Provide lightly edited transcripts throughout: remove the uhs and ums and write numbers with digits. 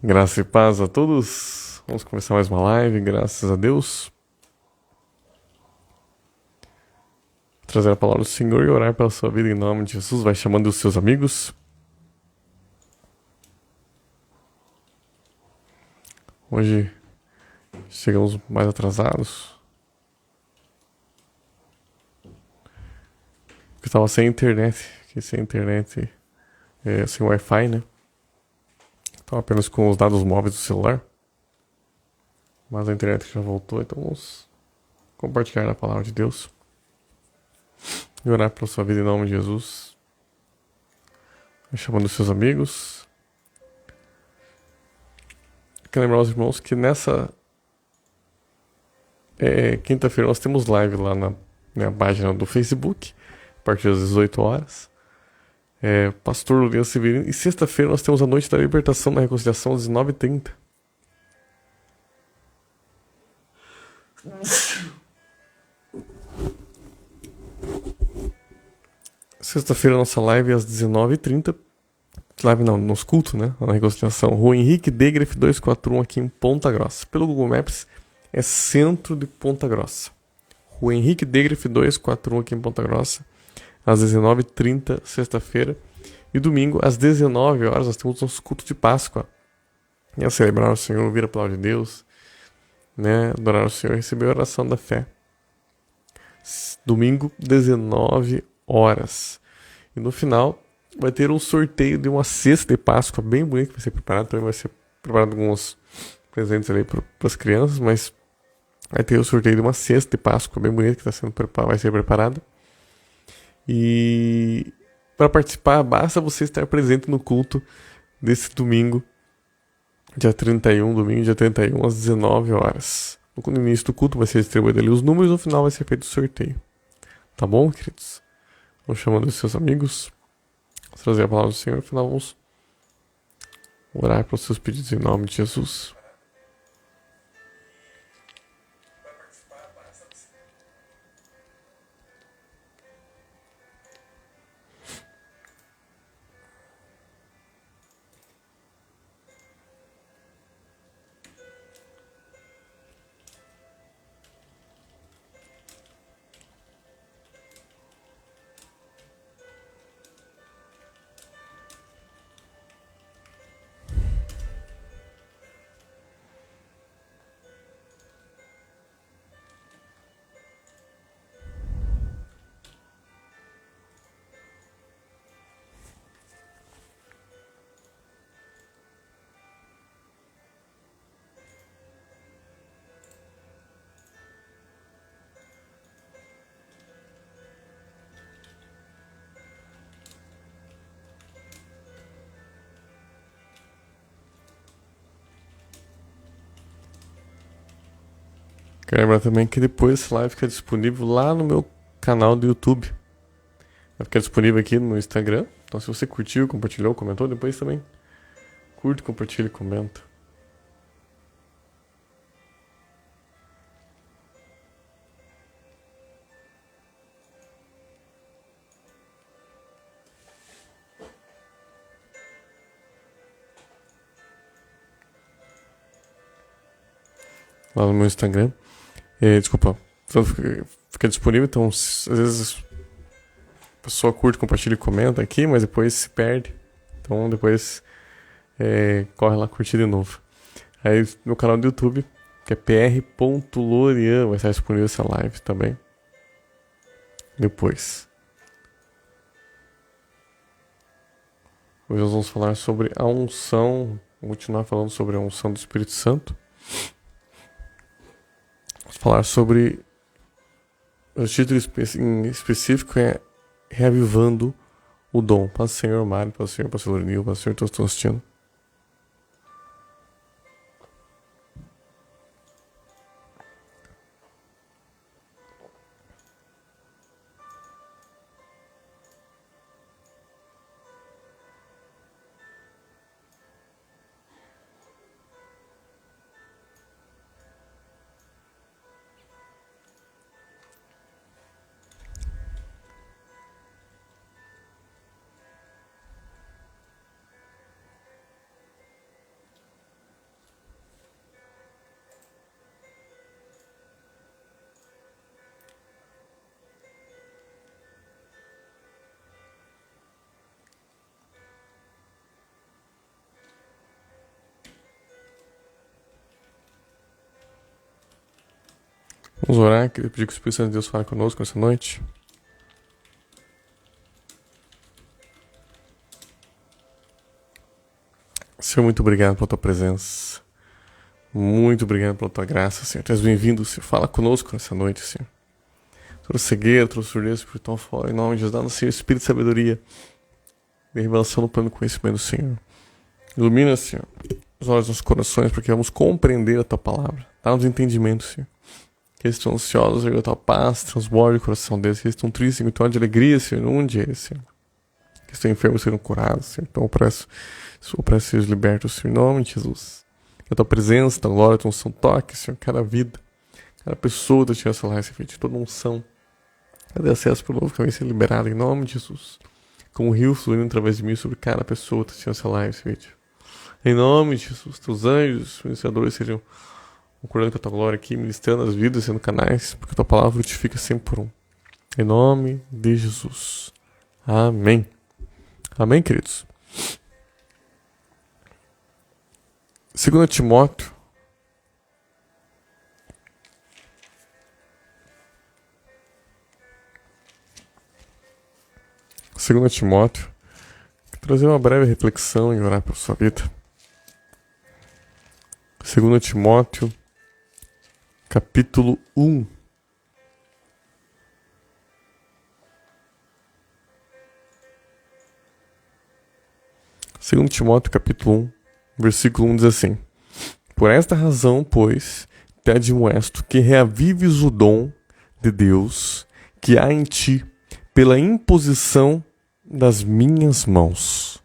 Graça e paz a todos. Vamos começar mais uma live, graças a Deus. Trazer a palavra do Senhor e orar pela sua vida em nome de Jesus. Vai chamando os seus amigos. Hoje chegamos mais atrasados. Porque estava sem internet. Fiquei sem internet, sem Wi-Fi, né? Estava apenas com os dados móveis do celular. Mas a internet já voltou, então vamos compartilhar a palavra de Deus. E orar pela sua vida em nome de Jesus. Vai chamando os seus amigos. Quero lembrar aos irmãos que nessa quinta-feira nós temos live lá na página do Facebook, a partir das 18 horas. Pastor Lourenço Severino. E sexta-feira nós temos a Noite da Libertação da Reconciliação às 19h30. Sexta-feira nossa live às 19h30. Live não, nos cultos, né? Na Reconciliação. Rua Henrique Degref 241 aqui em Ponta Grossa. Pelo Google Maps é centro de Ponta Grossa. Rua Henrique Degref 241 aqui em Ponta Grossa. Às 19h30, sexta-feira. E domingo, às 19 horas, nós temos nosso culto de Páscoa. E a celebrar o Senhor, ouvir a palavra de Deus, né? Adorar o Senhor e receber a oração da fé. Domingo, 19 horas. E no final, vai ter um sorteio de uma cesta de Páscoa bem bonita que vai ser preparado. Também vai ser preparado alguns presentes ali para as crianças, mas vai ter o sorteio de uma cesta de Páscoa bem bonita que vai ser preparada. E para participar, basta você estar presente no culto desse domingo, dia 31, às 19 horas. No início do culto vai ser distribuído ali os números e no final vai ser feito o sorteio. Tá bom, queridos? Vão chamando os seus amigos, trazer a palavra do Senhor, no final vamos orar pelos seus pedidos em nome de Jesus. Quero lembrar também que depois essa live fica disponível lá no meu canal do YouTube. Vai ficar disponível aqui no Instagram. Então se você curtiu, compartilhou, comentou, depois também curte, compartilha e comenta. Lá no meu Instagram. Desculpa, fica disponível, então às vezes a pessoa curte, compartilha e comenta aqui, mas depois se perde. Então depois corre lá curtir de novo. Aí no canal do YouTube, que é pr.lorian, vai estar disponível essa live também. Depois. Hoje nós vamos falar sobre a unção. Vou continuar falando sobre a unção do Espírito Santo. Vamos falar sobre. O título em específico é Reavivando o Dom. Paz do Senhor Mário, paz do Senhor Pastor Lorinil, paz do Senhor Tostostino. Vamos orar, queria pedir que o Espírito Santo de Deus fale conosco nessa noite. Senhor, muito obrigado pela tua presença. Muito obrigado pela tua graça, Senhor. Tu és bem-vindo, Senhor. Fala conosco nessa noite, Senhor. Toda cegueira, toda surdez espiritual fora. Em nome de Jesus, dá no Senhor espírito de sabedoria e revelação no plano do conhecimento do Senhor. Ilumina, Senhor, os olhos dos nossos corações, porque vamos compreender a tua palavra. Dá-nos entendimento, Senhor. Que eles estão ansiosos, Senhor, a tua paz transborde o coração deles. Que eles estão tristes, Senhor, de alegria, Senhor, onde eles, Senhor. Que estão enfermos sejam curados, Senhor. Então, opressos sejam libertos, Senhor, em nome de Jesus. Que a tua presença, a tua glória, a tua unção toque, Senhor, cada vida, cada pessoa da Tia Solar, Senhor, de toda unção. Cada acesso para o novo caminho ser liberado, em nome de Jesus. Como o rio fluindo através de mim sobre cada pessoa da Tia Solar, esse vídeo. Em nome de Jesus, teus anjos, ministradores sejam concordando com a tua glória aqui, ministrando as vidas, sendo canais, porque a tua palavra frutifica sempre por um. Em nome de Jesus. Amém. Amém, queridos. 2 Timóteo. Vou trazer uma breve reflexão e orar para a sua vida. 2 Timóteo, capítulo 1. Segundo Timóteo, capítulo 1, versículo 1 diz assim: Por esta razão, pois, te admoesto que reavives o dom de Deus que há em ti pela imposição das minhas mãos.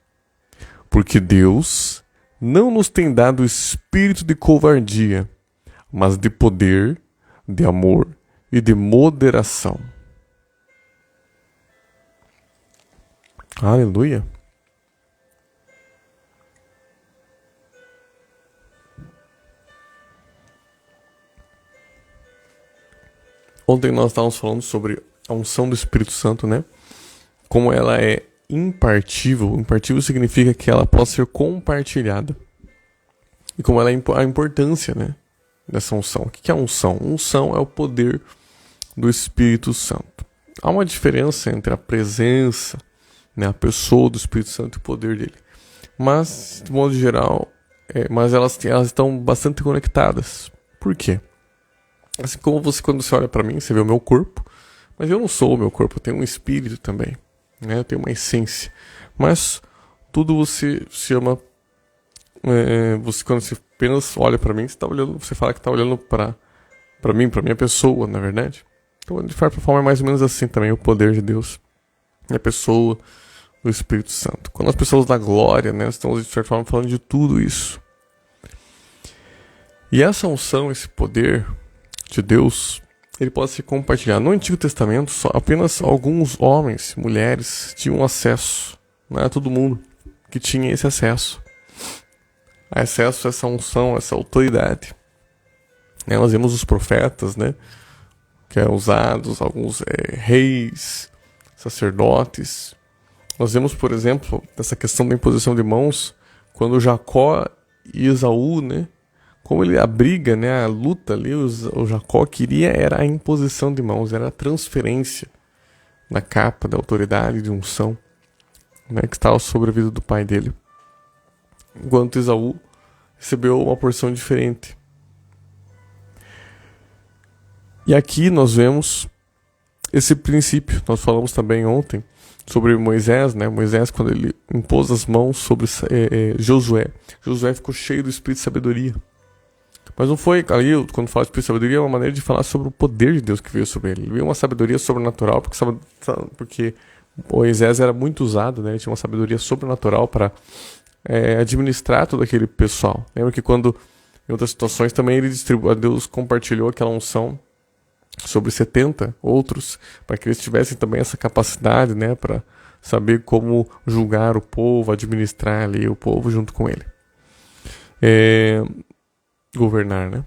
Porque Deus não nos tem dado espírito de covardia, mas de poder, de amor e de moderação. Aleluia. Ontem nós estávamos falando sobre a unção do Espírito Santo, né? Como ela é impartível. Impartível significa que ela pode ser compartilhada. E como ela é a importância, né, dessa unção. O que é a unção? Unção é o poder do Espírito Santo. Há uma diferença entre a presença, né, a pessoa do Espírito Santo e o poder dele. Mas, de modo geral, elas estão bastante conectadas. Por quê? Assim como quando você olha para mim, você vê o meu corpo, mas eu não sou o meu corpo, eu tenho um espírito também, né? Eu tenho uma essência. Mas tudo você chama, quando você apenas olha para mim, você fala que está olhando para mim, para minha pessoa, na verdade. Então, de certa forma, é mais ou menos assim também o poder de Deus, a pessoa do Espírito Santo. Quando as pessoas da glória, né, estão de certa forma falando de tudo isso. E essa unção, esse poder de Deus, ele pode ser compartilhado. No Antigo Testamento, apenas alguns homens, mulheres, tinham acesso. Não era todo mundo que tinha esse acesso. Acesso a essa unção, a essa autoridade. Nós vemos os profetas, né, que eram usados, alguns reis, sacerdotes. Nós vemos, por exemplo, essa questão da imposição de mãos, quando Jacó e Esaú, né, como ele abriga, né, a luta ali, o Jacó queria era a imposição de mãos, era a transferência da capa, da autoridade, de unção, né, que estava sobre a vida do pai dele. Enquanto Esaú recebeu uma porção diferente. E aqui nós vemos esse princípio. Nós falamos também ontem sobre Moisés, né? Moisés, quando ele impôs as mãos sobre Josué. Josué ficou cheio do espírito de sabedoria. Mas não foi, ali, quando fala de espírito de sabedoria, é uma maneira de falar sobre o poder de Deus que veio sobre ele. Ele veio uma sabedoria sobrenatural, porque Moisés era muito usado, né? Ele tinha uma sabedoria sobrenatural para administrar todo aquele pessoal. Lembra que quando, em outras situações, também Deus compartilhou aquela unção sobre 70 outros, para que eles tivessem também essa capacidade, né? Para saber como julgar o povo, administrar ali o povo junto com ele. Governar, né?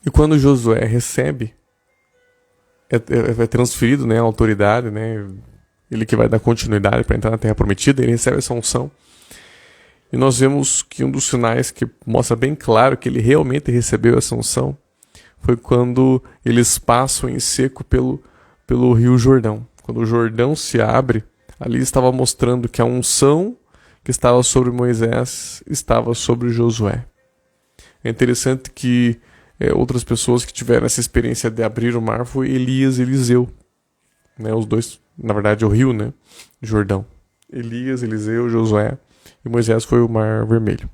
E quando Josué recebe, é transferido, né, a autoridade, né? Ele que vai dar continuidade para entrar na Terra Prometida, ele recebe essa unção. E nós vemos que um dos sinais que mostra bem claro que ele realmente recebeu essa unção foi quando eles passam em seco pelo Rio Jordão. Quando o Jordão se abre, ali estava mostrando que a unção que estava sobre Moisés estava sobre Josué. É interessante que outras pessoas que tiveram essa experiência de abrir o mar foi Elias e Eliseu. Né, os dois, na verdade, o rio, né, Jordão. Elias, Eliseu, Josué e Moisés foi o Mar Vermelho.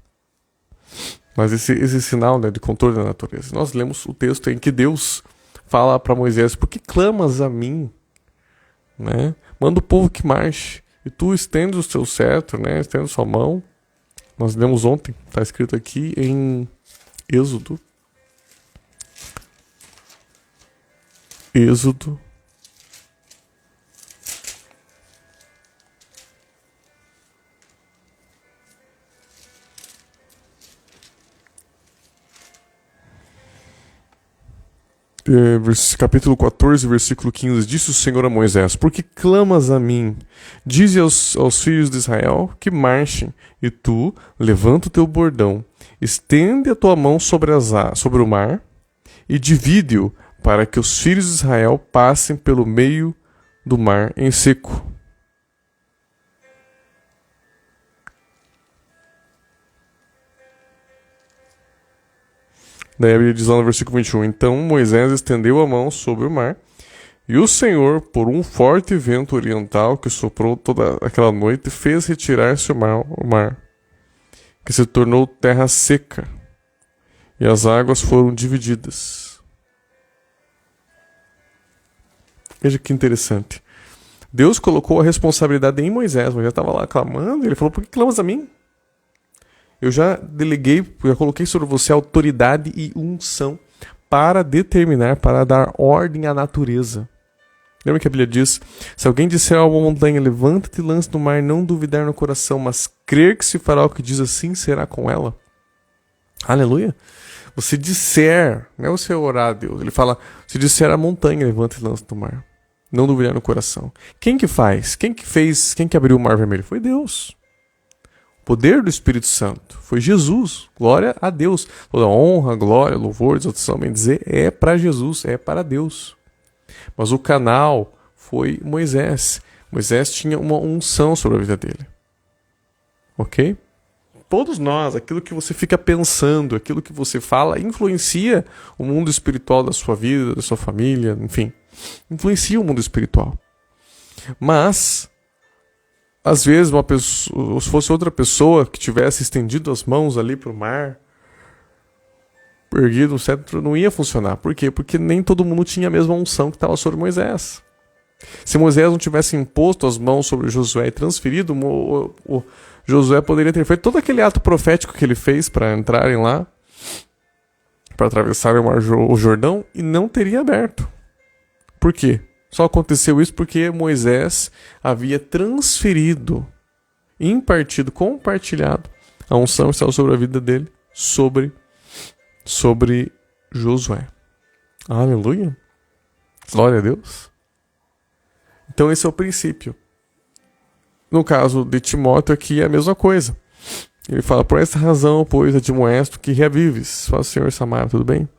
Mas esse sinal, né, de controle da natureza. Nós lemos o texto em que Deus fala para Moisés: por que clamas a mim? Né? Manda o povo que marche. E tu estende o seu cetro, né? Estende sua mão. Nós lemos ontem, está escrito aqui em Êxodo. Êxodo. Capítulo 14, versículo 15, disse o Senhor a Moisés: por que clamas a mim? Dize aos filhos de Israel que marchem, e tu levanta o teu bordão, estende a tua mão sobre o mar, e divide-o, para que os filhos de Israel passem pelo meio do mar em seco. Daí a Bíblia diz lá no versículo 21, então Moisés estendeu a mão sobre o mar, e o Senhor, por um forte vento oriental que soprou toda aquela noite, fez retirar-se o mar, que se tornou terra seca, e as águas foram divididas. Veja que interessante. Deus colocou a responsabilidade em Moisés. Moisés estava lá clamando, e ele falou: por que clamas a mim? Eu já coloquei sobre você autoridade e unção para determinar, para dar ordem à natureza. Lembra que a Bíblia diz: se alguém disser a uma montanha, levanta-te e lança no mar, não duvidar no coração, mas crer que se fará o que diz, assim será com ela. Aleluia. Você disser, não é você orar a Deus. Ele fala: se disser a montanha, levanta e lança no mar, não duvidar no coração. Quem que faz? Quem que fez? Quem que abriu o mar vermelho? Foi Deus. Poder do Espírito Santo. Foi Jesus. Glória a Deus. Toda honra, glória, louvor, exaltação, bem dizer, é para Jesus, é para Deus. Mas o canal foi Moisés. Moisés tinha uma unção sobre a vida dele. Ok? Todos nós, aquilo que você fica pensando, aquilo que você fala, influencia o mundo espiritual da sua vida, da sua família, enfim. Influencia o mundo espiritual. Mas às vezes, uma pessoa, se fosse outra pessoa que tivesse estendido as mãos ali para o mar, erguido um cetro, não ia funcionar. Por quê? Porque nem todo mundo tinha a mesma unção que estava sobre Moisés. Se Moisés não tivesse imposto as mãos sobre Josué e transferido, o Josué poderia ter feito todo aquele ato profético que ele fez para entrarem lá, para atravessar o Jordão, e não teria aberto. Por quê? Só aconteceu isso porque Moisés havia transferido, impartido, compartilhado a unção que estava sobre a vida dele, sobre Josué. Aleluia. Glória a Deus. Então esse é o princípio. No caso de Timóteo aqui é a mesma coisa. Ele fala: por essa razão, pois, admoesto que reavives. Fala: Senhor Samara, tudo bem?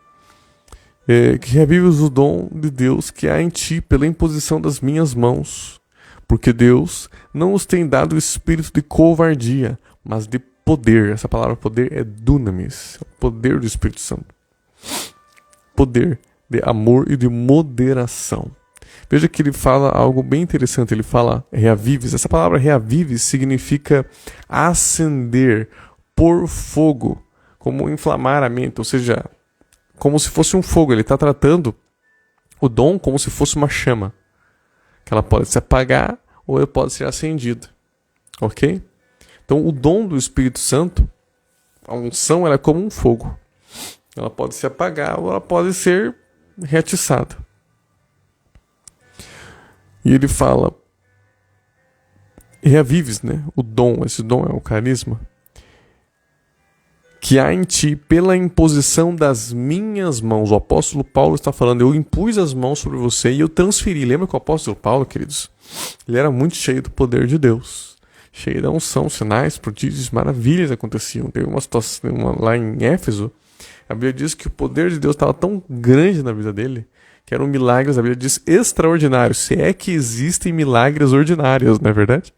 Que revives o dom de Deus que há em ti pela imposição das minhas mãos. Porque Deus não os tem dado o espírito de covardia, mas de poder. Essa palavra poder é dunamis, é o poder do Espírito Santo. Poder de amor e de moderação. Veja que ele fala algo bem interessante. Ele fala reavives. Essa palavra reavives significa acender, pôr fogo, como inflamar a mente, ou seja, como se fosse um fogo. Ele está tratando o dom como se fosse uma chama, que ela pode se apagar ou ela pode ser acendida. Ok? Então o dom do Espírito Santo, a unção, ela é como um fogo. Ela pode se apagar ou ela pode ser reatiçada. E ele fala reavives, né? O dom, esse dom é o carisma, que há em ti pela imposição das minhas mãos. O apóstolo Paulo está falando: eu impus as mãos sobre você e eu transferi. Lembra que o apóstolo Paulo, queridos, ele era muito cheio do poder de Deus, cheio da unção, sinais, prodígios, maravilhas aconteciam. Teve uma situação lá em Éfeso A Bíblia diz que o poder de Deus estava tão grande na vida dele, que eram milagres, a Bíblia diz, extraordinários. Se é que existem milagres ordinários, não é verdade?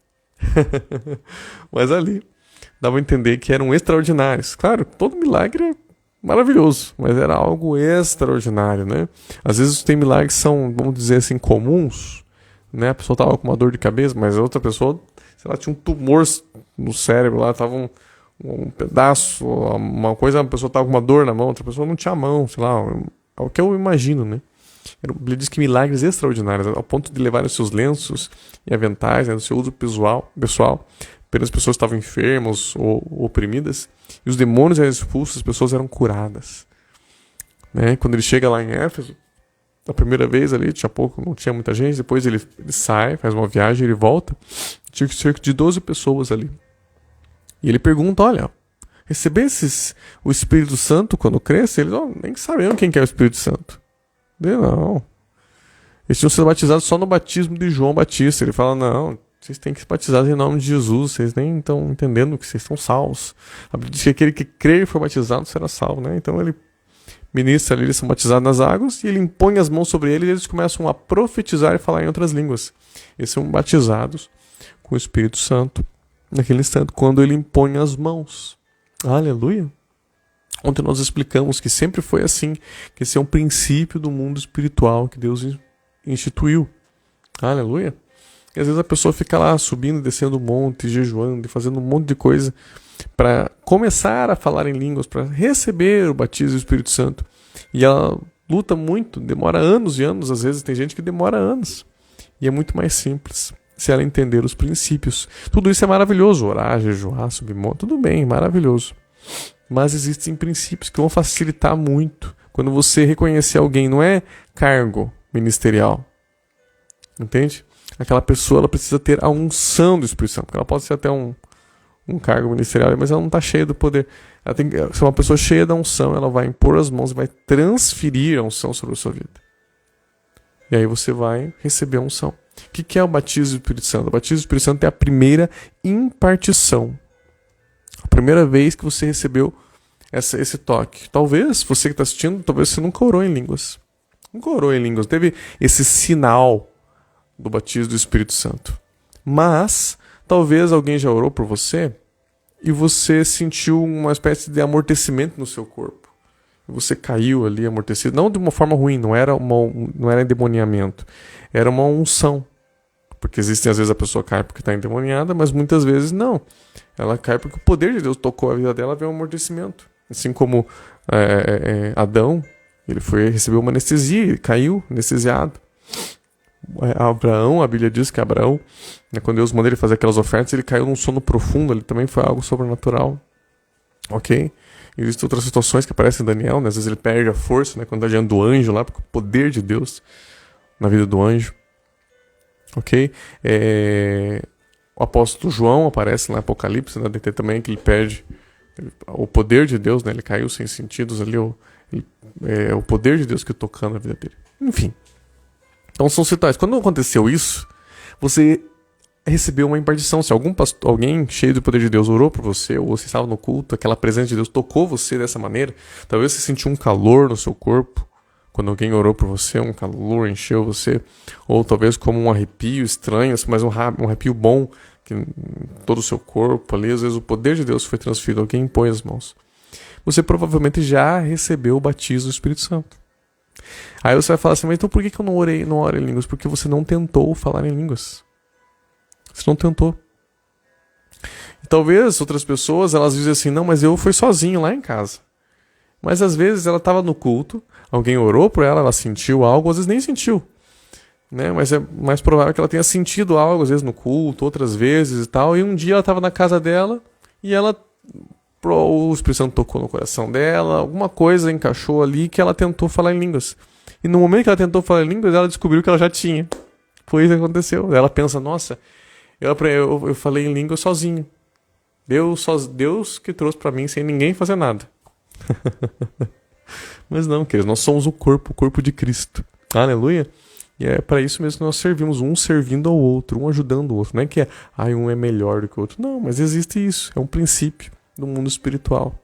Mas ali, dava a entender que eram extraordinários. Claro, todo milagre é maravilhoso, mas era algo extraordinário, né? Às vezes tem milagres que são, vamos dizer assim, comuns, né? A pessoa estava com uma dor de cabeça, mas a outra pessoa, sei lá, tinha um tumor no cérebro lá, tava um pedaço, uma coisa, a pessoa estava com uma dor na mão, outra pessoa não tinha mão, sei lá, é o que eu imagino, né? Ele diz que milagres extraordinários, ao ponto de levar os seus lenços e aventais, né, do seu uso pessoal, apenas pessoas que estavam enfermas ou oprimidas, e os demônios eram expulsos, as pessoas eram curadas. Né? Quando ele chega lá em Éfeso, a primeira vez ali, tinha pouco, não tinha muita gente, depois ele sai, faz uma viagem, ele volta, tinha cerca de 12 pessoas ali. E ele pergunta, olha, recebesses o Espírito Santo quando cresce? Eles nem sabiam quem que é o Espírito Santo. Não. Eles tinham sido batizados só no batismo de João Batista. Ele fala, não, vocês têm que se batizar em nome de Jesus, vocês nem estão entendendo que vocês estão salvos. A Bíblia diz que aquele que crer e for batizado será salvo, né? Então ele ministra ali, eles são batizados nas águas, e ele impõe as mãos sobre eles e eles começam a profetizar e falar em outras línguas. Eles são batizados com o Espírito Santo naquele instante, quando ele impõe as mãos. Aleluia! Ontem nós explicamos que sempre foi assim, que esse é um princípio do mundo espiritual que Deus instituiu. Aleluia! E às vezes a pessoa fica lá subindo, descendo o monte, jejuando e fazendo um monte de coisa para começar a falar em línguas, para receber o batismo do Espírito Santo. E ela luta muito, demora anos e anos, às vezes tem gente que demora anos. E é muito mais simples se ela entender os princípios. Tudo isso é maravilhoso, orar, jejuar, subir monte, tudo bem, maravilhoso. Mas existem princípios que vão facilitar muito. Quando você reconhecer alguém, não é cargo ministerial. Entende? Aquela pessoa ela precisa ter a unção do Espírito Santo. Ela pode ser até um cargo ministerial, mas ela não está cheia do poder. Ela tem que ser uma pessoa cheia da unção, ela vai impor as mãos e vai transferir a unção sobre a sua vida. E aí você vai receber a unção. O que é o batismo do Espírito Santo? O batismo do Espírito Santo é a primeira impartição. A primeira vez que você recebeu esse toque. Talvez, você que está assistindo, talvez você nunca orou em línguas. Nunca orou em línguas. Teve esse sinal do batismo do Espírito Santo. Mas, talvez alguém já orou por você e você sentiu uma espécie de amortecimento no seu corpo. Você caiu ali amortecido. Não de uma forma ruim, não era endemoniamento. Era uma unção. Porque existem, às vezes, a pessoa cai porque está endemoniada, mas muitas vezes não. Ela cai porque o poder de Deus tocou a vida dela, veio um amortecimento. Assim como Adão, ele recebeu uma anestesia, ele caiu anestesiado. Abraão, a Bíblia diz que Abraão, quando Deus mandou ele fazer aquelas ofertas, ele caiu num sono profundo, ele também foi algo sobrenatural. Ok? Existem outras situações que aparecem em Daniel, né? Às vezes ele perde a força, né? Quando está diante do anjo lá, porque o poder de Deus na vida do anjo. Ok? O apóstolo João aparece lá em Apocalipse, né? Tem também que ele perde o poder de Deus, né? Ele caiu sem sentidos ali, o poder de Deus que tocando na vida dele. Enfim. Então são situações. Quando aconteceu isso, você recebeu uma impartição. Se alguém cheio do poder de Deus orou por você, ou você estava no culto, aquela presença de Deus tocou você dessa maneira, talvez você sentiu um calor no seu corpo, quando alguém orou por você, um calor encheu você, ou talvez como um arrepio estranho, mas um arrepio bom, que em todo o seu corpo ali, às vezes o poder de Deus foi transferido, alguém impõe as mãos. Você provavelmente já recebeu o batismo do Espírito Santo. Aí você vai falar assim, mas então por que eu não oro em línguas? Porque você não tentou falar em línguas. Você não tentou. E talvez outras pessoas, elas dizem assim, não, mas eu fui sozinho lá em casa. Mas às vezes ela estava no culto, alguém orou por ela, ela sentiu algo, às vezes nem sentiu. Né? Mas é mais provável que ela tenha sentido algo, às vezes no culto, outras vezes e tal. E um dia ela estava na casa dela e o Espírito Santo tocou no coração dela, alguma coisa encaixou ali que ela tentou falar em línguas. E no momento que ela tentou falar em línguas, ela descobriu que ela já tinha. Foi isso que aconteceu. Ela pensa, nossa, eu falei em língua sozinho. Deus que trouxe para mim sem ninguém fazer nada. Mas não, queridos, nós somos o corpo de Cristo. Aleluia. E é para isso mesmo que nós servimos, um servindo ao outro, um ajudando o outro. Não é que um é melhor do que o outro. Não, mas existe isso. É um princípio do mundo espiritual.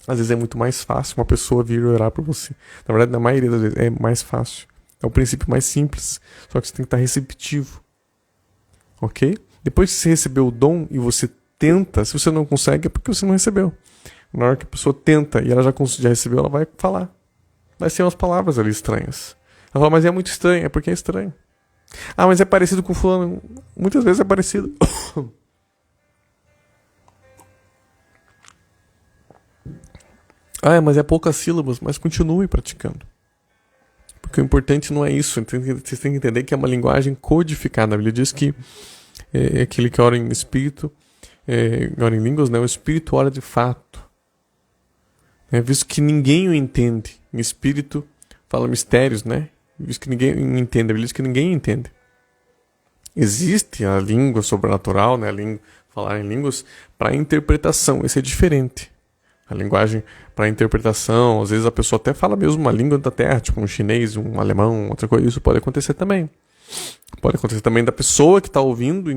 Às vezes é muito mais fácil uma pessoa vir orar por você. Na verdade, na maioria das vezes é mais fácil. É o princípio mais simples. Só que você tem que estar receptivo. Ok? Depois que você recebeu o dom e você tenta, se você não consegue é porque você não recebeu. Na hora que a pessoa tenta e ela já recebeu, ela vai falar. Vai ser umas palavras ali estranhas. Ela fala, mas é muito estranho. É porque é estranho. Ah, mas é parecido com fulano. Muitas vezes é parecido. Ah, mas é poucas sílabas. Mas continue praticando. Porque o importante não é isso. Vocês têm que entender que é uma linguagem codificada. A Bíblia diz que é aquele que ora em espírito, ora em línguas, né? O espírito ora de fato. Visto que ninguém o entende. Em espírito fala mistérios, né? Visto que ninguém entende. A Bíblia diz que ninguém entende. Existe a língua sobrenatural, né? Falar em línguas para interpretação. Esse é diferente. A linguagem para interpretação, às vezes a pessoa até fala mesmo uma língua da terra, tipo um chinês, um alemão, outra coisa. Isso pode acontecer também. Pode acontecer também da pessoa que está ouvindo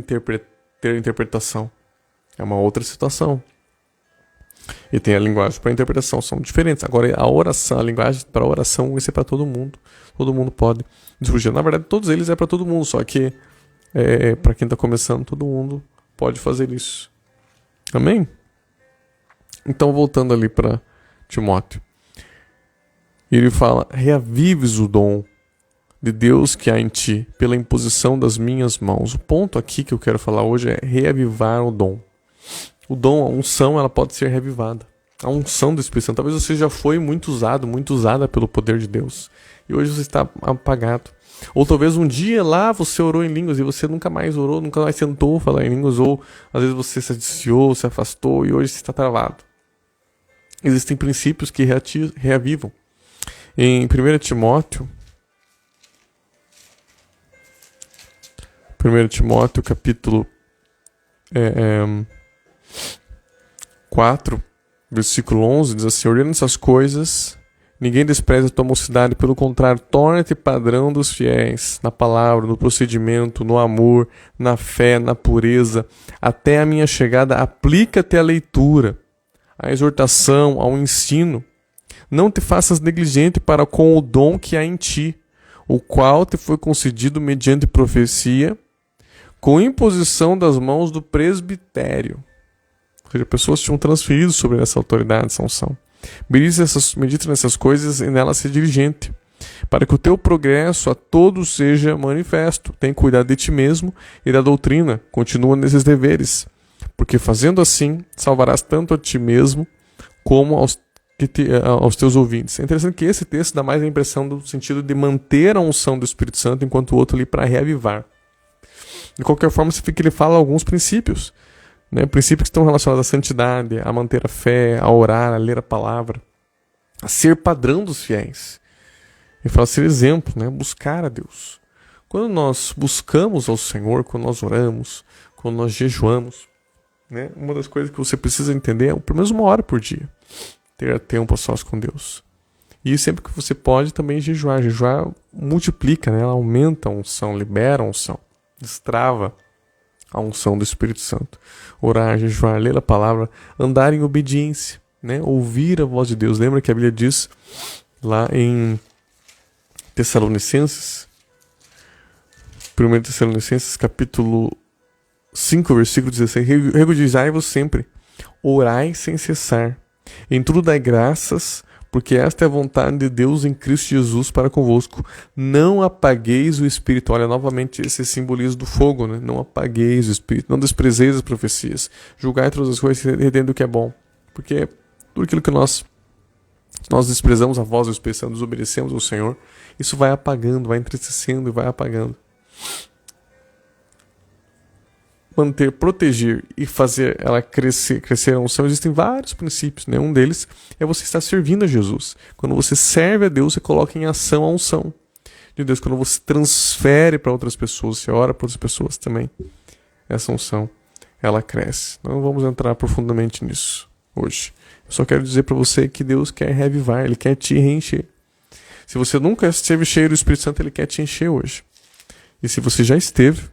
ter interpretação. É uma outra situação. E tem a linguagem para interpretação, são diferentes. Agora, a oração, a linguagem para oração, isso é para todo mundo. Todo mundo pode discutir. Na verdade, todos eles é para todo mundo, só que para quem está começando, todo mundo pode fazer isso. Amém? Então, voltando ali para Timóteo. Ele fala, reavives o dom de Deus que há em ti, pela imposição das minhas mãos. O ponto aqui que eu quero falar hoje é reavivar o dom. O dom, a unção, ela pode ser reavivada. A unção do Espírito Santo. Talvez você já foi muito usada pelo poder de Deus. E hoje você está apagado. Ou talvez um dia lá você orou em línguas e você nunca mais orou, nunca mais tentou falar em línguas. Ou às vezes você se adiciou, se afastou e hoje você está travado. Existem princípios que reavivam. Em 1 Timóteo, capítulo 4, versículo 11, diz assim, ordena essas coisas, ninguém despreze a tua mocidade, pelo contrário, torna-te padrão dos fiéis, na palavra, no procedimento, no amor, na fé, na pureza, até a minha chegada, aplica-te à leitura, à exortação, ao ensino, não te faças negligente para com o dom que há em ti, o qual te foi concedido mediante profecia, com imposição das mãos do presbitério. Ou seja, pessoas tinham transferido sobre essa autoridade, essa unção. Medita nessas coisas e nelas ser diligente, para que o teu progresso a todos seja manifesto. Tem cuidado de ti mesmo e da doutrina. Continua nesses deveres, porque fazendo assim, salvarás tanto a ti mesmo como aos teus ouvintes. É interessante que esse texto dá mais a impressão do sentido de manter a unção do Espírito Santo, enquanto o outro ali para reavivar. De qualquer forma, você vê que ele fala alguns princípios. Princípios que estão relacionados à santidade, a manter a fé, a orar, a ler a palavra, a ser padrão dos fiéis. Ele fala ser exemplo, buscar a Deus. Quando nós buscamos ao Senhor, quando nós oramos, quando nós jejuamos, uma das coisas que você precisa entender é pelo menos 1 hora por dia ter tempo a sós com Deus. E sempre que você pode também jejuar. Jejuar multiplica, ela aumenta a unção, libera a unção, destrava a unção do Espírito Santo. Orar, jejuar, ler a palavra, andar em obediência, ouvir a voz de Deus. Lembra que a Bíblia diz lá em Tessalonicenses, 1 Tessalonicenses capítulo 5, versículo 16, regozijai-vos sempre, orai sem cessar, em tudo dai graças, porque esta é a vontade de Deus em Cristo Jesus para convosco. Não apagueis o Espírito. Olha, novamente, esse simbolismo do fogo, Não apagueis o Espírito, não desprezeis as profecias. Julgai todas as coisas, retendo o que é bom. Porque tudo aquilo que nós desprezamos a voz do Espírito Santo, desobedecemos ao Senhor, isso vai apagando, vai entristecendo e vai apagando. Manter, proteger e fazer ela crescer a unção, existem vários princípios, Um deles é você estar servindo a Jesus. Quando você serve a Deus, você coloca em ação a unção de Deus. Quando você transfere para outras pessoas, você ora para outras pessoas também, essa unção, ela cresce. Não vamos entrar profundamente nisso hoje. Eu só quero dizer para você que Deus quer reavivar, Ele quer te reencher. Se você nunca esteve cheio do Espírito Santo, Ele quer te encher hoje. E se você já esteve,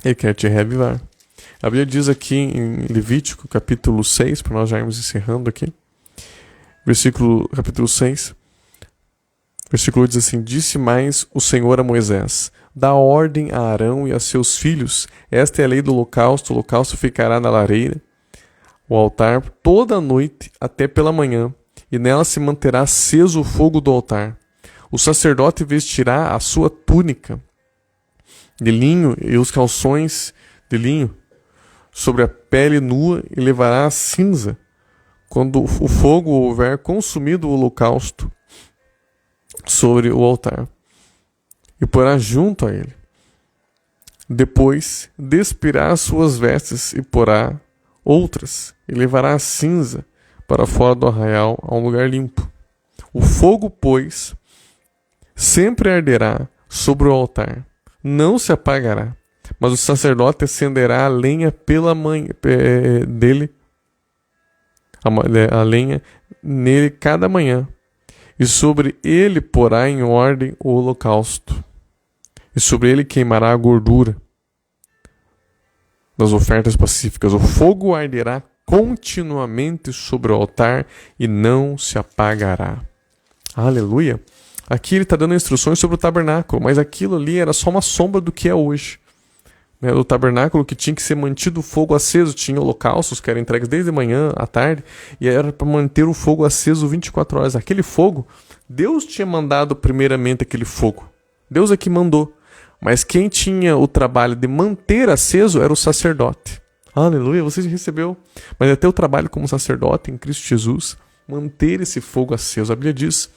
Ele quer te reavivar. A Bíblia diz aqui em Levítico, capítulo 6, para nós já irmos encerrando aqui, Capítulo 6, versículo diz assim: Disse mais o Senhor a Moisés: Dá ordem a Arão e a seus filhos, esta é a lei do holocausto, o holocausto ficará na lareira, o altar, toda a noite até pela manhã, e nela se manterá aceso o fogo do altar. O sacerdote vestirá a sua túnica de linho e os calções de linho sobre a pele nua e levará a cinza quando o fogo houver consumido o holocausto sobre o altar, e porá junto a ele. Depois despirá as suas vestes e porá outras, e levará a cinza para fora do arraial a um lugar limpo. O fogo, pois, sempre arderá sobre o altar, não se apagará, mas o sacerdote acenderá a lenha pela manhã dele, a lenha nele cada manhã, e sobre ele porá em ordem o holocausto, e sobre ele queimará a gordura das ofertas pacíficas. O fogo arderá continuamente sobre o altar e não se apagará. Aleluia! Aqui ele está dando instruções sobre o tabernáculo, mas aquilo ali era só uma sombra do que é hoje. O tabernáculo que tinha que ser mantido o fogo aceso, tinha holocaustos que eram entregues desde manhã à tarde, e era para manter o fogo aceso 24 horas. Aquele fogo, Deus tinha mandado primeiramente aquele fogo. Deus é que mandou. Mas quem tinha o trabalho de manter aceso era o sacerdote. Aleluia, você recebeu. Mas é teu trabalho como sacerdote em Cristo Jesus, manter esse fogo aceso. A Bíblia diz,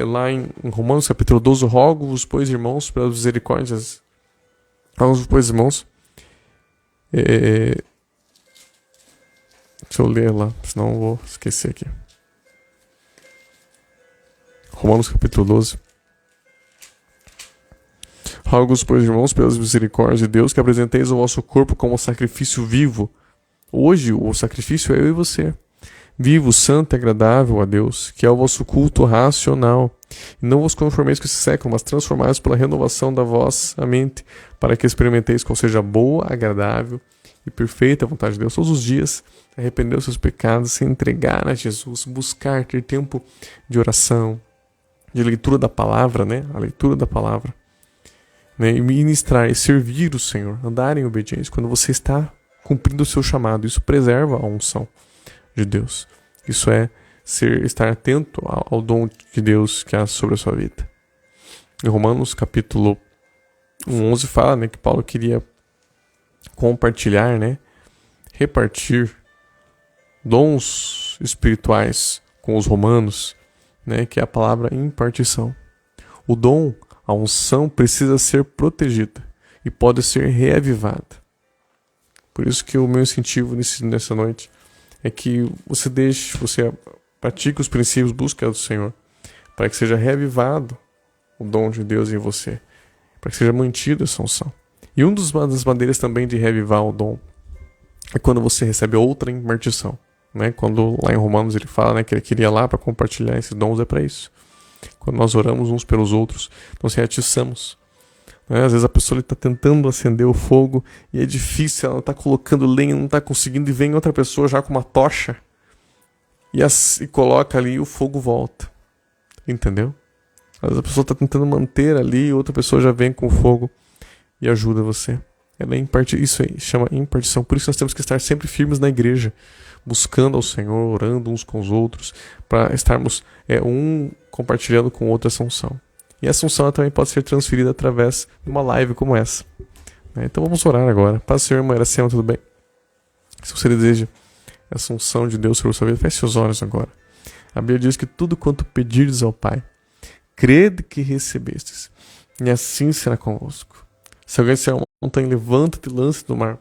lá em Romanos capítulo 12, rogo-vos, pois, irmãos, pelas misericórdias. Rogo-vos, pois, irmãos. Deixa eu ler lá, senão eu vou esquecer aqui. Romanos capítulo 12. Rogo-vos, pois, irmãos, pelas misericórdias de Deus, que apresenteis o vosso corpo como sacrifício vivo. Hoje, o sacrifício é eu e você. Vivo, santo e agradável a Deus, que é o vosso culto racional. E não vos conformeis com esse século, mas transformais pela renovação da vossa mente, para que experimenteis qual seja boa, agradável e perfeita a vontade de Deus. Todos os dias, arrepender os seus pecados, se entregar a Jesus, buscar, ter tempo de oração, de leitura da palavra, né? A leitura da palavra. Né? E ministrar e servir o Senhor, andar em obediência. Quando você está cumprindo o seu chamado, isso preserva a unção de Deus. Isso é estar atento ao dom de Deus que há sobre a sua vida. Em Romanos capítulo 11 fala, né, que Paulo queria compartilhar, né, repartir dons espirituais com os romanos, né, que é a palavra impartição. O dom, a unção precisa ser protegida e pode ser reavivada. Por isso que o meu incentivo nessa noite é que você pratique os princípios, busque do Senhor, para que seja reavivado o dom de Deus em você, para que seja mantida essa unção. E uma das maneiras também de reavivar o dom é quando você recebe outra impartição. Né? Quando lá em Romanos ele fala, né, que ele queria lá para compartilhar esses dons, é para isso. Quando nós oramos uns pelos outros, nós reatiçamos. Né? Às vezes a pessoa está tentando acender o fogo e é difícil, ela está colocando lenha, não está conseguindo, e vem outra pessoa já com uma tocha e coloca ali e o fogo volta. Entendeu? Às vezes a pessoa está tentando manter ali, outra pessoa já vem com o fogo e ajuda você. Isso aí chama impartição. Por isso nós temos que estar sempre firmes na igreja, buscando ao Senhor, orando uns com os outros, para estarmos um compartilhando com o outro essa unção. E essa unção também pode ser transferida através de uma live como essa. Então vamos orar agora. Paz do Senhor, irmã Iracema, tudo bem? Se você deseja essa unção de Deus sobre a sua vida, feche seus olhos agora. A Bíblia diz que tudo quanto pedirdes ao Pai, crede que recebestes, e assim será convosco. Se alguém disser uma montanha, levanta-te e lança do mar.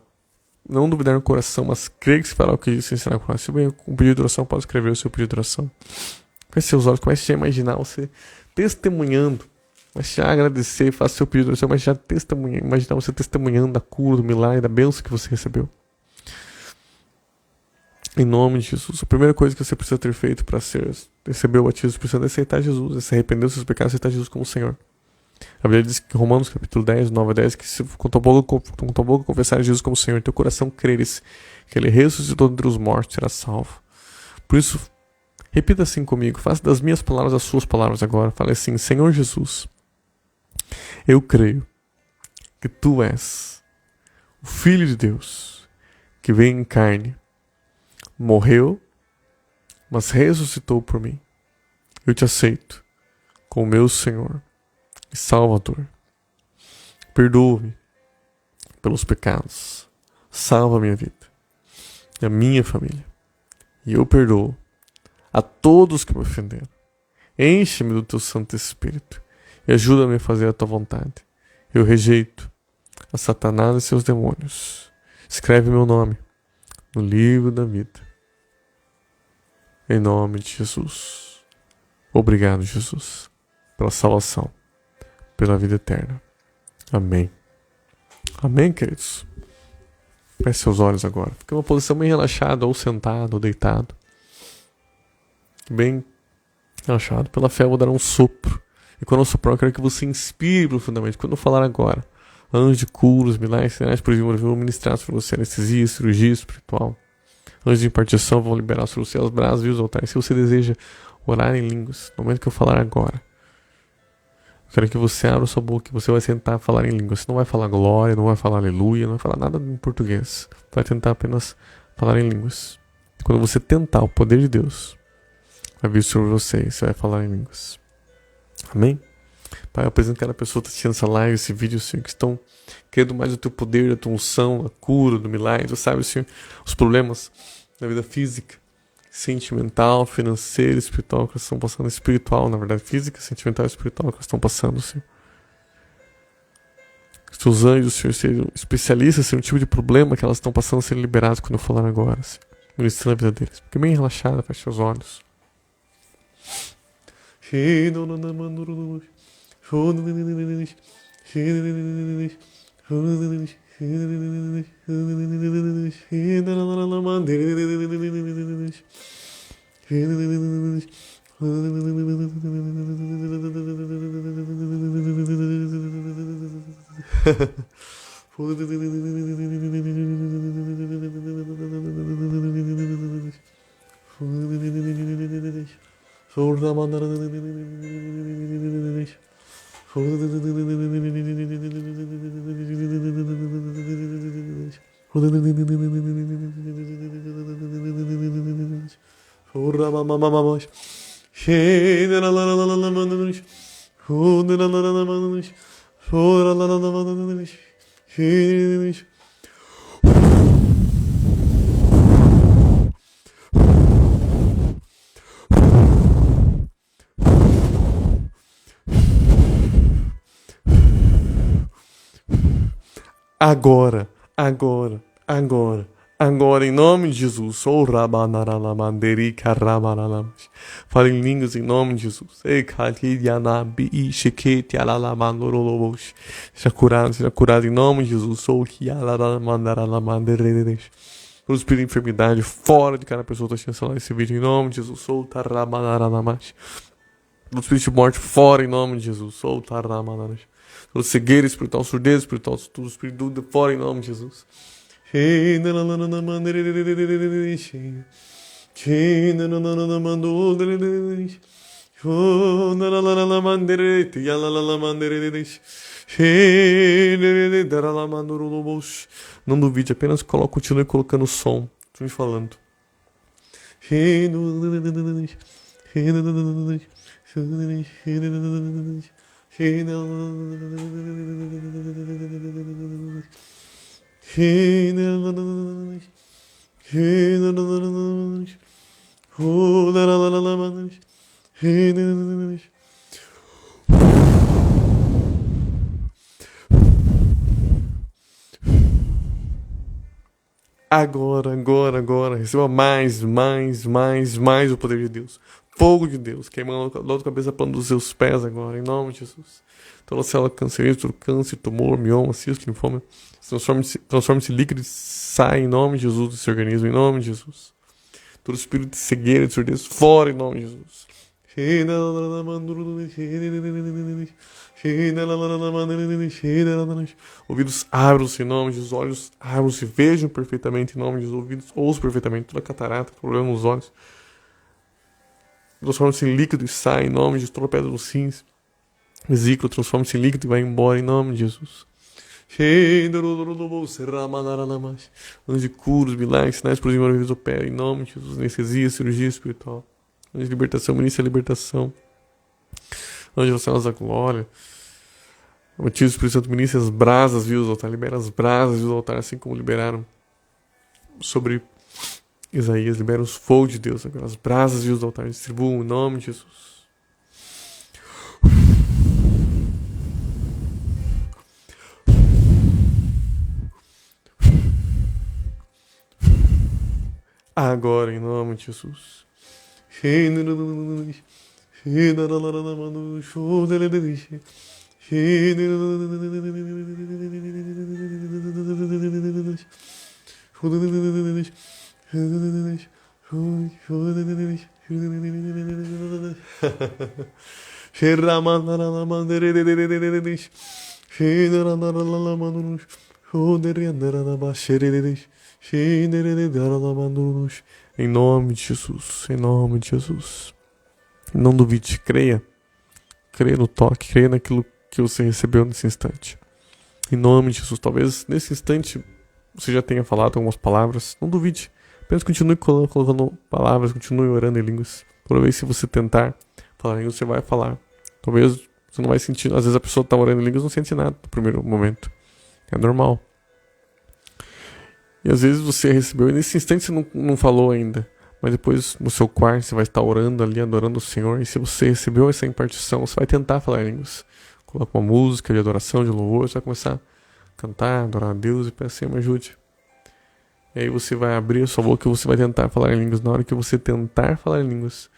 Não duvidar no coração, mas crer que se fará o que disse, será convosco. Se vem com um pedido de oração, pode escrever o seu pedido de oração. Feche seus olhos, comece a imaginar você testemunhando. Comece a agradecer, faça seu pedido de oração, mas já imaginar você testemunhando da cura, do milagre, da bênção que você recebeu. Em nome de Jesus. A primeira coisa que você precisa ter feito para receber o batismo, precisa aceitar Jesus, é se arrepender dos seus pecados e aceitar Jesus como Senhor. A Bíblia diz que em Romanos capítulo 10, 9 a 10, que se com tua boca confessar Jesus como Senhor, em teu coração creres que Ele ressuscitou entre os mortos, será salvo. Por isso, Repita assim comigo, faça das minhas palavras as suas palavras agora. Fale assim: Senhor Jesus, eu creio que Tu és o Filho de Deus, que veio em carne, morreu, mas ressuscitou por mim. Eu Te aceito como meu Senhor e Salvador. Perdoa-me pelos pecados. Salva a minha vida e a minha família. E eu perdoo a todos que me ofenderam. Enche-me do Teu Santo Espírito e ajuda-me a fazer a Tua vontade. Eu rejeito a Satanás e seus demônios. Escreve meu nome no livro da vida. Em nome de Jesus. Obrigado, Jesus, pela salvação, pela vida eterna. Amém. Amém, queridos? Feche seus olhos agora. Fique em uma posição bem relaxada, ou sentado, ou deitado. Bem relaxado. Pela fé eu vou dar um sopro. E quando eu soprar, eu quero que você inspire profundamente. Quando eu falar agora, anjos de curas, milagres, sinais, por exemplo, eu vou ministrar sobre você anestesia, cirurgia espiritual. Anjos de impartição vão liberar sobre você os braços e os altares. Se você deseja orar em línguas, no momento que eu falar agora, eu quero que você abra sua boca e você vai tentar falar em línguas. Você não vai falar glória, não vai falar aleluia, não vai falar nada em português. Vai tentar apenas falar em línguas. Quando você tentar, o poder de Deus vai vir sobre você e você vai falar em línguas. Amém? Pai, eu apresento cada pessoa que está assistindo essa live, esse vídeo, Senhor, que estão querendo mais do Teu poder, da Tua unção, da cura, do milagre. Tu sabe, Senhor, os problemas da vida física, sentimental, financeira, espiritual que elas estão passando, espiritual, na verdade, física, sentimental e espiritual que elas estão passando, Senhor. Que os Teus anjos, Senhor, sejam especialistas, Senhor, no tipo de problema que elas estão passando, serem liberados quando eu falar agora, Senhor, ministrando a vida deles. Fique bem relaxada, feche seus olhos. Agora, em nome de Jesus. Fale em línguas em nome de Jesus. Seja curado em nome de Jesus. Todo espírito de enfermidade fora de cada pessoa que está assistindo esse vídeo em nome de Jesus. Todo espírito de morte fora em nome de Jesus. Toda cegueira espiritual, surdez espiritual, todo espírito de dúvida fora em nome de Jesus. Não duvide, apenas continue colocando o som. Estou me falando. Agora, receba mais o poder de Deus. Fogo de Deus, queimando a outra cabeça plano dos seus pés agora, em nome de Jesus. Toda célula cancerosa, todo câncer, tumor, mioma, cisto, linfoma, transforme-se em líquido e sai em nome de Jesus desse organismo, em nome de Jesus. Todo espírito de cegueira, de surdez, fora em nome de Jesus. Ouvidos abram-se em nome de Jesus, olhos abram-se, vejam perfeitamente em nome de Jesus, ouvidos ouçam perfeitamente, toda catarata, problema nos olhos. transforma-se em líquido e sai em nome de Jesus. Toda pedra nos rins, vesícula, transforma-se em líquido e vai embora em nome de Jesus. Anjo de curos, milagres, sinais por maravilhas opera em nome de Jesus. Anestesia, cirurgia espiritual. Anjo de libertação, ministra a libertação. Anjo das celas da glória. Batismo do Espírito Santo, ministra as brasas vivas do altar. Libera as brasas vivas do altar, assim como liberaram sobre Isaías. Libera os fogos de Deus. Agora as brasas vivas do altar distribuam em nome de Jesus. Agora, em nome de Jesus. Em nome de Jesus, em nome de Jesus. Não duvide, creia. Creia no toque, creia naquilo que você recebeu nesse instante. Em nome de Jesus, talvez nesse instante você já tenha falado algumas palavras. Não duvide, apenas continue colocando palavras, continue orando em línguas. Toda vez que você tentar falar em línguas, você vai falar. Talvez você não vai sentir, às vezes a pessoa está orando em línguas e não sente nada no primeiro momento. É normal. E às vezes você recebeu e nesse instante você não falou ainda. Mas depois no seu quarto você vai estar orando ali, adorando o Senhor. E se você recebeu essa impartição, você vai tentar falar em línguas. Coloca uma música de adoração, de louvor. Você vai começar a cantar, adorar a Deus e pedir, Senhor, me ajude. E aí você vai abrir a sua boca e você vai tentar falar em línguas. Na hora que você tentar falar em línguas,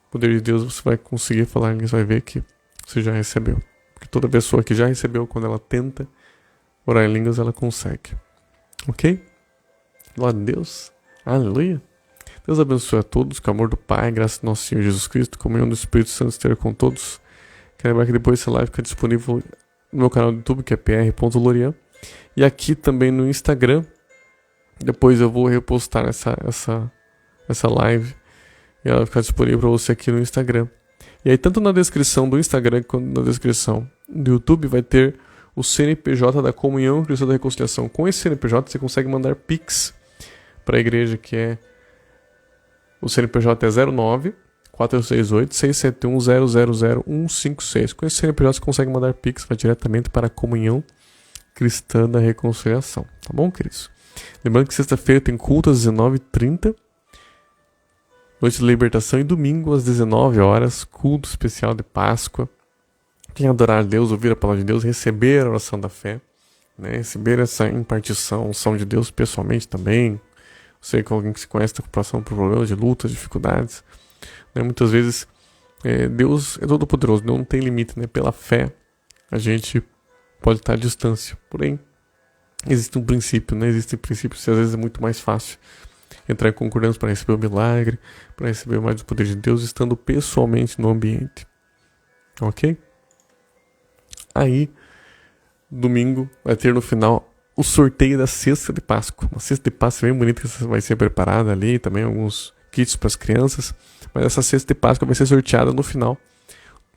o poder de Deus, você vai conseguir falar em línguas. Vai ver que você já recebeu. Porque toda pessoa que já recebeu, quando ela tenta orar em línguas, ela consegue. Ok? Glória a Deus. Aleluia. Deus abençoe a todos, com o amor do Pai, graças ao nosso Senhor Jesus Cristo, comunhão do Espírito Santo esteja com todos. Quero lembrar que depois essa live fica disponível no meu canal do YouTube, que é pr.lorian, e aqui também no Instagram. Depois eu vou repostar essa live e ela vai ficar disponível para você aqui no Instagram. E aí, tanto na descrição do Instagram quanto na descrição do YouTube, vai ter o CNPJ da Comunhão Cristã da Reconciliação. Com esse CNPJ você consegue mandar Pix para a igreja, que é o CNPJ é 09 468 671 000156. Com esse CNPJ você consegue mandar Pix, vai diretamente para a Comunhão Cristã da Reconciliação. Tá bom, queridos? Lembrando que sexta-feira tem culto às 19h30, noite de libertação, e domingo às 19 horas, culto especial de Páscoa. Quem adorar a Deus, ouvir a palavra de Deus, receber a oração da fé, né? Receber essa impartição, unção de Deus pessoalmente também. Você que alguém que se conhece está passando por problemas de lutas, dificuldades, né? Muitas vezes Deus é todo poderoso, não tem limite, né? Pela fé a gente pode estar à distância, porém existe um princípio, né? Existem princípios que às vezes é muito mais fácil entrar em concordância para receber o milagre, para receber mais do poder de Deus, estando pessoalmente no ambiente. Ok? Aí, domingo, vai ter no final o sorteio da cesta de Páscoa. Uma cesta de Páscoa bem bonita que vai ser preparada ali, também alguns kits para as crianças. Mas essa cesta de Páscoa vai ser sorteada no final.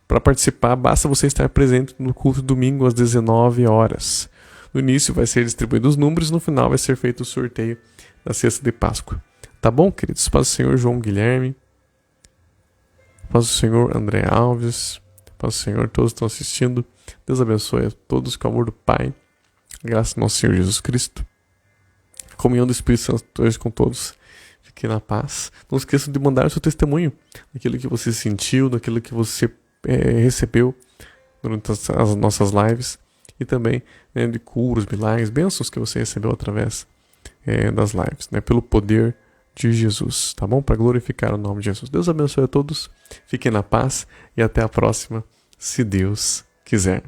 Para participar, basta você estar presente no culto domingo às 19 horas. No início vai ser distribuído os números, no final vai ser feito o sorteio da cesta de Páscoa. Tá bom, queridos? Paz do Senhor João Guilherme. Paz do Senhor André Alves. Paz do Senhor todos que estão assistindo. Deus abençoe a todos com o amor do Pai. Graças ao nosso Senhor Jesus Cristo. A comunhão do Espírito Santo hoje com todos. Fique na paz. Não esqueça de mandar o seu testemunho daquilo que você sentiu, daquilo que você recebeu durante as nossas lives. E também, né, de curas, milagres, bênçãos que você recebeu através das lives, né, pelo poder de Jesus, tá bom? Para glorificar o nome de Jesus. Deus abençoe a todos, fiquem na paz e até a próxima, se Deus quiser.